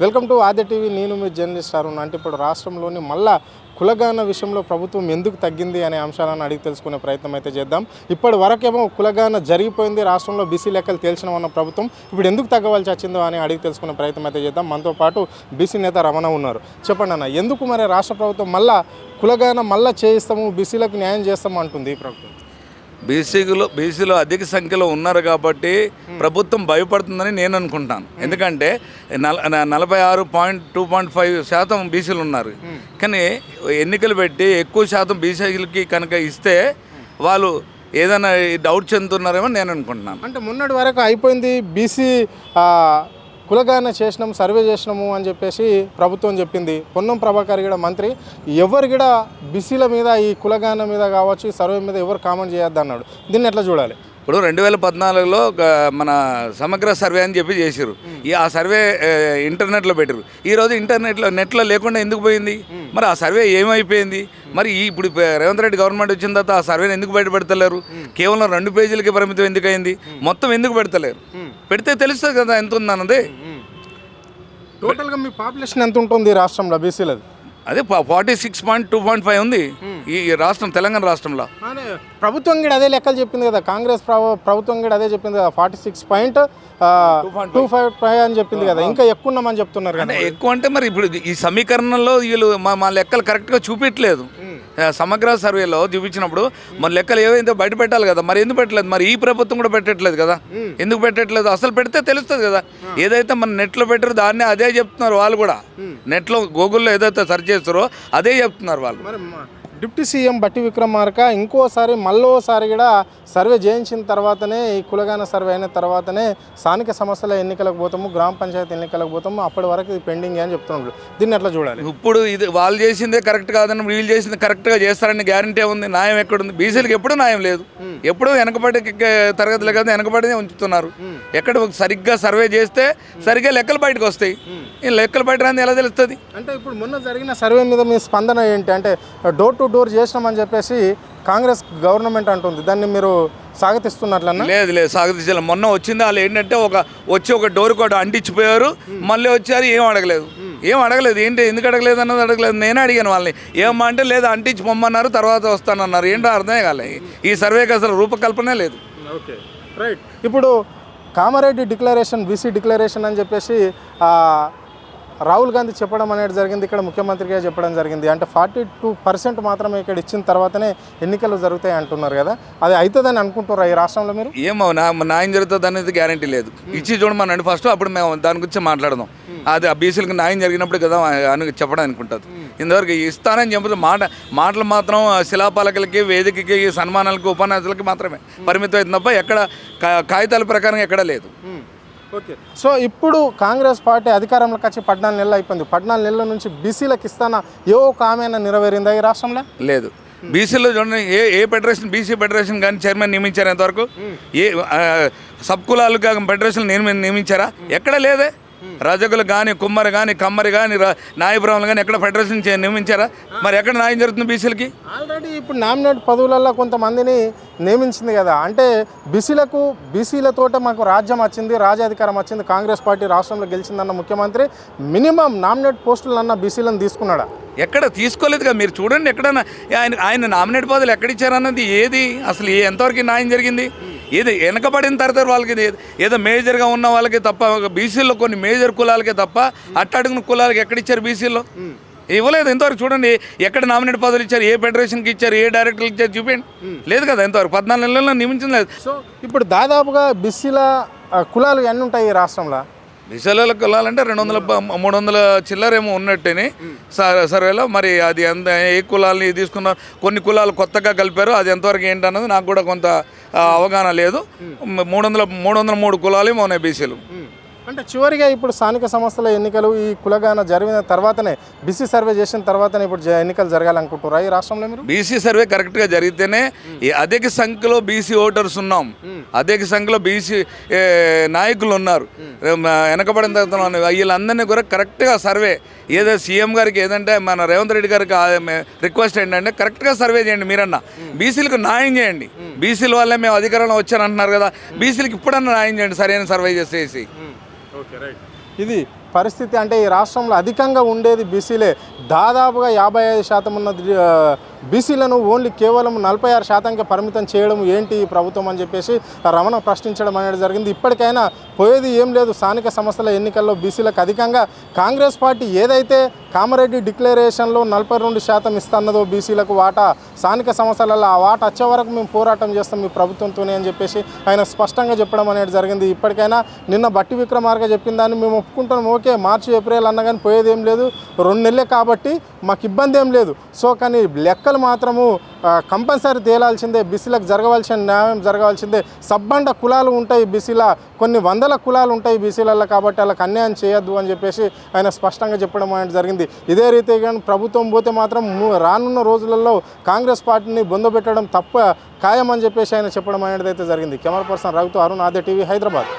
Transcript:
Welcome to Aadya TV. నేను మీ journalist Arun. అంటే ఇప్పుడు రాష్ట్రంలోని మళ్ళా కులగణన విషయంలో ప్రభుత్వం ఎందుకు తగ్గింది అనే అంశాలను అడిగి తెలుసుకునే ప్రయత్నం అయితే చేద్దాం. ఇప్పటి వరకేమో కులగణన జరిగిపోయింది, రాష్ట్రంలో బీసీ లెక్కలు తేల్చినామన్న ప్రభుత్వం ఇప్పుడు ఎందుకు తగ్గవలసి వచ్చిందో అని అడిగి తెలుసుకునే ప్రయత్నం అయితే చేద్దాం. మనతో పాటు బీసీ నేత రమణ ఉన్నారు. చెప్పండి అన్న, ఎందుకు మరి రాష్ట్ర ప్రభుత్వం మళ్ళా కులగణన మళ్ళీ చేయిస్తాము, బీసీలకు న్యాయం చేస్తాము అంటుంది ఈ ప్రభుత్వం? బీసీలో అధిక సంఖ్యలో ఉన్నారు కాబట్టి ప్రభుత్వం భయపడుతుందని నేను అనుకుంటాను. ఎందుకంటే 46.2.5% బీసీలు ఉన్నారు. కానీ ఎన్నికలు పెట్టి ఎక్కువ శాతం బీసీలకి కనుక ఇస్తే వాళ్ళు ఏదైనా డౌట్ చెందుతున్నారేమో నేను అనుకుంటున్నాను. అంటే మొన్నటి వరకు అయిపోయింది, బీసీ కులగణన చేసినాము, సర్వే చేసినాము అని చెప్పేసి ప్రభుత్వం చెప్పింది. పొన్నం ప్రభాకర్ కూడా మంత్రి, ఎవరు కూడా బీసీల మీద ఈ కులగణన మీద కావచ్చు, ఈ సర్వే మీద ఎవరు కామెంట్ చేయొద్దు అన్నాడు. దీన్ని ఎట్లా చూడాలి? ఇప్పుడు 2014లో మన సమగ్ర సర్వే అని చెప్పి చేసారు. ఆ సర్వే ఇంటర్నెట్లో పెట్టారు. ఈరోజు నెట్లో లేకుండా ఎందుకు పోయింది? మరి ఆ సర్వే ఏమైపోయింది? మరి ఇప్పుడు రేవంత్ రెడ్డి గవర్నమెంట్ వచ్చిన తర్వాత ఆ సర్వేని ఎందుకు బయటపెడతలేరు? కేవలం 2 పేజీలకి పరిమితం ఎందుకు అయింది? మొత్తం ఎందుకు పెడతలేరు? పెడితే తెలుస్తుంది కదా ఎంత ఉందన్నది. టోటల్గా మీ పాపులేషన్ ఎంత ఉంటుంది రాష్ట్రంలో బీసీలది? అదే 46.2.5 ఉంది ఈ రాష్ట్రం, తెలంగాణ రాష్ట్రంలో. ప్రభుత్వం కూడా అదే లెక్కలు చెప్పింది కదా, కాంగ్రెస్ ప్రభుత్వం కూడా అదే చెప్పింది కదా, 46.255 అని చెప్పింది కదా. ఇంకా ఎక్కువ ఉన్నామని చెప్తున్నారు కదా. ఎక్కువ అంటే మరి ఇప్పుడు ఈ సమీకరణలో వీళ్ళు మా లెక్కలు కరెక్ట్గా చూపించలేదు. సమగ్ర సర్వేలో చూపించినప్పుడు మన లెక్కలు ఏవైతే బయట పెట్టాలి కదా, మరి ఎందుకు పెట్టలేదు? మరి ఈ ప్రభుత్వం కూడా పెట్టట్లేదు కదా. ఎందుకు పెట్టట్లేదు? అసలు పెడితే తెలుస్తుంది కదా. ఏదైతే మన నెట్లో పెట్టారో దాన్ని అదే చెప్తున్నారు వాళ్ళు కూడా. నెట్లో గూగుల్లో ఏదైతే సెర్చ్ చేస్తారో అదే చెప్తున్నారు వాళ్ళు. డిప్యూటీ సీఎం బట్టి విక్రమార్క ఇంకోసారి మళ్ళోసారి కూడా సర్వే చేయించిన తర్వాతనే, ఈ కులగణన సర్వే అయిన తర్వాతనే స్థానిక సమస్యల ఎన్నికలకు పోతాము, గ్రామ పంచాయతీ ఎన్నికలకు పోతాము, అప్పటి వరకు ఇది పెండింగ్ అని చెప్తున్నాడు. దీన్ని ఎట్లా చూడాలి? ఇప్పుడు ఇది వాళ్ళు చేసిందే కరెక్ట్ కాదని వీళ్ళు చేసింది కరెక్ట్గా చేస్తారని గ్యారంటీ ఉంది. న్యాయం ఎక్కడుంది? బీసీలకు ఎప్పుడూ న్యాయం లేదు. ఎప్పుడూ వెనకబడి తరగతులు కదా వెనకబడినే ఉంచుతున్నారు. ఎక్కడ సరిగ్గా సర్వే చేస్తే సరిగ్గా లెక్కలు బయటకు వస్తాయి. ఈ లెక్కలు బయట రాని ఎలా తెలుస్తుంది? అంటే ఇప్పుడు మొన్న జరిగిన సర్వే మీద మీ స్పందన ఏంటి? అంటే డోర్ టు డోర్ చేసినామని చెప్పేసి కాంగ్రెస్ గవర్నమెంట్ అంటుంది, దాన్ని మీరు స్వాగతిస్తున్నట్లన్నా? లేదు స్వాగతించాలి. మొన్న వచ్చింది వాళ్ళు ఏంటంటే ఒక డోర్ కూడా అంటించిపోయారు, మళ్ళీ వచ్చారు, ఏం అడగలేదు. ఏంటి ఎందుకు అడగలేదు అన్నది అడగలేదు. నేనే అడిగాను వాళ్ళని, ఏమన్నా అంటే లేదు అంటించి పొమ్మన్నారు, తర్వాత వస్తానన్నారు. ఏంటో అర్థమే కాలే. ఈ సర్వేకి అసలు రూపకల్పనే లేదు. Okay, right. ఇప్పుడు కామారెడ్డి డిక్లరేషన్, బీసీ డిక్లరేషన్ అని చెప్పేసి రాహుల్ గాంధీ చెప్పడం అనేది జరిగింది, ఇక్కడ ముఖ్యమంత్రిగా చెప్పడం జరిగింది. అంటే 42% మాత్రమే ఇక్కడ ఇచ్చిన తర్వాతనే ఎన్నికలు జరుగుతాయి అంటున్నారు కదా, అది అవుతుందని అనుకుంటున్నారా ఈ రాష్ట్రంలో మీరు? ఏమో న్యాయం జరుగుతుంది అనేది గ్యారంటీ లేదు. ఇచ్చి చూడమనండి ఫస్ట్, అప్పుడు మేము దాని గురించి మాట్లాడదాం. అది ఆ బీసీలకు న్యాయం జరిగినప్పుడు కదా అని చెప్పడానికి ఉంటుంది. ఇంతవరకు ఇస్తానని చెప్పి మాటలు మాత్రం శిలాపాలకులకి, వేదికకి, సన్మానాలకి, ఉపన్యాసాలకి మాత్రమే పరిమితం అవుతుంది తప్ప ఎక్కడ కాగితాల ప్రకారం ఎక్కడ లేదు. ఓకే, సో ఇప్పుడు కాంగ్రెస్ పార్టీ అధికారంలోకి వచ్చి 14 నెలలు అయిపోయింది. 14 నెలల నుంచి బీసీలకు ఇస్తానా ఏ ఒక ఆమెనా నెరవేరిందా ఈ రాష్ట్రంలో? లేదు. బీసీలో చూడండి, ఏ ఫెడరేషన్, బీసీ ఫెడరేషన్ కానీ చైర్మన్ నియమించారా ఇంతవరకు? ఏ సబ్ కులాలు ఫెడరేషన్ నియమించారా? ఎక్కడ లేదే. రజకులు కానీ, కుమ్మరి కానీ, కమ్మరి కానీ, నాయబ్రాహ్మణులు కానీ ఎక్కడ ఫెడరేషన్ నియమించారా? మరి ఎక్కడ న్యాయం జరుగుతుంది బీసీలకి? ఆల్రెడీ ఇప్పుడు నామినేట్ పదవులలో కొంతమందిని నియమించింది కదా. అంటే బీసీలతోటే మాకు రాజ్యం వచ్చింది, రాజ్యాధికారం వచ్చింది, కాంగ్రెస్ పార్టీ రాష్ట్రంలో గెలిచిందన్న ముఖ్యమంత్రి మినిమం నామినేట్ పోస్టులన్న బీసీలను తీసుకున్నాడా? ఎక్కడ తీసుకోలేదుగా. మీరు చూడండి, ఎక్కడన్నా ఆయన నామినేట్ పదవులు ఎక్కడిచ్చారన్నది ఏది? అసలు ఎంతవరకు న్యాయం జరిగింది? ఏది వెనకబడిన తర్వాత వాళ్ళకి ఏదో మేజర్గా ఉన్న వాళ్ళకి తప్ప, బీసీల్లో కొన్ని మేజర్ కులాలకే తప్ప అట్టడుగున కులాలకి ఎక్కడిచ్చారు? బీసీల్లో ఇవ్వలేదు ఇంతవరకు. చూడండి ఎక్కడ నామినేట్ పదవులు ఇచ్చారు, ఏ ఫెడరేషన్కి ఇచ్చారు, ఏ డైరెక్టర్కి ఇచ్చారు చూపించండి. లేదు కదా ఇంతవరకు. 14 నెలల్లో నియమించడం లేదు. సో ఇప్పుడు దాదాపుగా బీసీల కులాలు ఎన్ని ఉంటాయి ఈ రాష్ట్రంలో? బీసీల కులాలంటే 300 చిల్లరేమో ఉన్నట్టేనే సర్వేలో. మరి అది ఎంత, ఏ కులాలని తీసుకున్నారు, కొన్ని కులాలు కొత్తగా కలిపారు, అది ఎంతవరకు ఏంటన్నది నాకు కూడా కొంత అవగాహన లేదు. 303 కులాలేమో ఉన్నాయి బీసీలు. అంటే చివరిగా ఇప్పుడు స్థానిక సంస్థల ఎన్నికలు ఈ కులగణన జరిగిన తర్వాతనే, బీసీ సర్వే చేసిన తర్వాతనే ఇప్పుడు ఎన్నికలు జరగాలనుకుంటున్నారా ఈ రాష్ట్రంలో మీరు? బీసీ సర్వే కరెక్ట్గా జరిగితేనే అధిక సంఖ్యలో బీసీ ఓటర్స్ ఉన్నాం, అధిక సంఖ్యలో బీసీ నాయకులు ఉన్నారు, వెనకబడిన తర్వాత వీళ్ళందరినీ కూడా కరెక్ట్గా సర్వే, ఏదో సీఎం గారికి ఏదంటే మన రేవంత్ రెడ్డి గారికి రిక్వెస్ట్ ఏంటంటే కరెక్ట్గా సర్వే చేయండి. మీరన్నా బీసీలకు న్యాయం చేయండి. బీసీల వల్లే మేము అధికారంలో వచ్చారంటున్నారు కదా, బీసీలకు ఇప్పుడన్నా న్యాయం చేయండి, సరైన సర్వే చేసేసి. Okay, right. ఇది పరిస్థితి అంటే ఈ రాష్ట్రంలో అధికంగా ఉండేది బీసీలే. దాదాపుగా 55% ఉన్న బీసీలను ఓన్లీ కేవలం 46%కే పరిమితం చేయడం ఏంటి ఈ ప్రభుత్వం అని చెప్పేసి రమణ ప్రశ్నించడం అనేది జరిగింది. ఇప్పటికైనా పోయేది ఏం లేదు. స్థానిక సంస్థల ఎన్నికల్లో బీసీలకు అధికంగా కాంగ్రెస్ పార్టీ ఏదైతే కామారెడ్డి డిక్లరేషన్లో 42% ఇస్తున్నదో బీసీలకు వాటా, స్థానిక సంస్థలలో ఆ వాటా వచ్చే వరకు మేము పోరాటం చేస్తాం మీ ప్రభుత్వంతోనే అని చెప్పేసి ఆయన స్పష్టంగా చెప్పడం అనేది జరిగింది. ఇప్పటికైనా నిన్న బట్టి విక్రమార్క చెప్పిన దాన్ని మేము ఒప్పుకుంటాం, ఓకే మార్చి ఏప్రిల్ అన్న కానీ పోయేది ఏం లేదు, 2 నెలలే కాబట్టి మాకు ఇబ్బంది ఏం లేదు. సో కానీ లెక్కలు మాత్రము కంపల్సరీ తేలాల్సిందే, బీసీలకు జరగవలసిన న్యాయం జరగవలసిందే. సబ్బండ కులాలు ఉంటాయి బీసీల, కొన్ని వందల కులాలు ఉంటాయి బీసీలలో, కాబట్టి వాళ్ళకి అన్యాయం చేయొద్దు అని చెప్పేసి ఆయన స్పష్టంగా చెప్పడం అనేది జరిగింది. ఇదే రీతిగా ప్రభుత్వం పోతే మాత్రం రానున్న రోజులలో కాంగ్రెస్ పార్టీని బొందబెట్టడం తప్ప ఖాయం అని చెప్పేసి ఆయన చెప్పడం అనేది అయితే జరిగింది. కెమెరా పర్సన్ రవితో అరుణ్, ఆద్య టీవీ, హైదరాబాద్.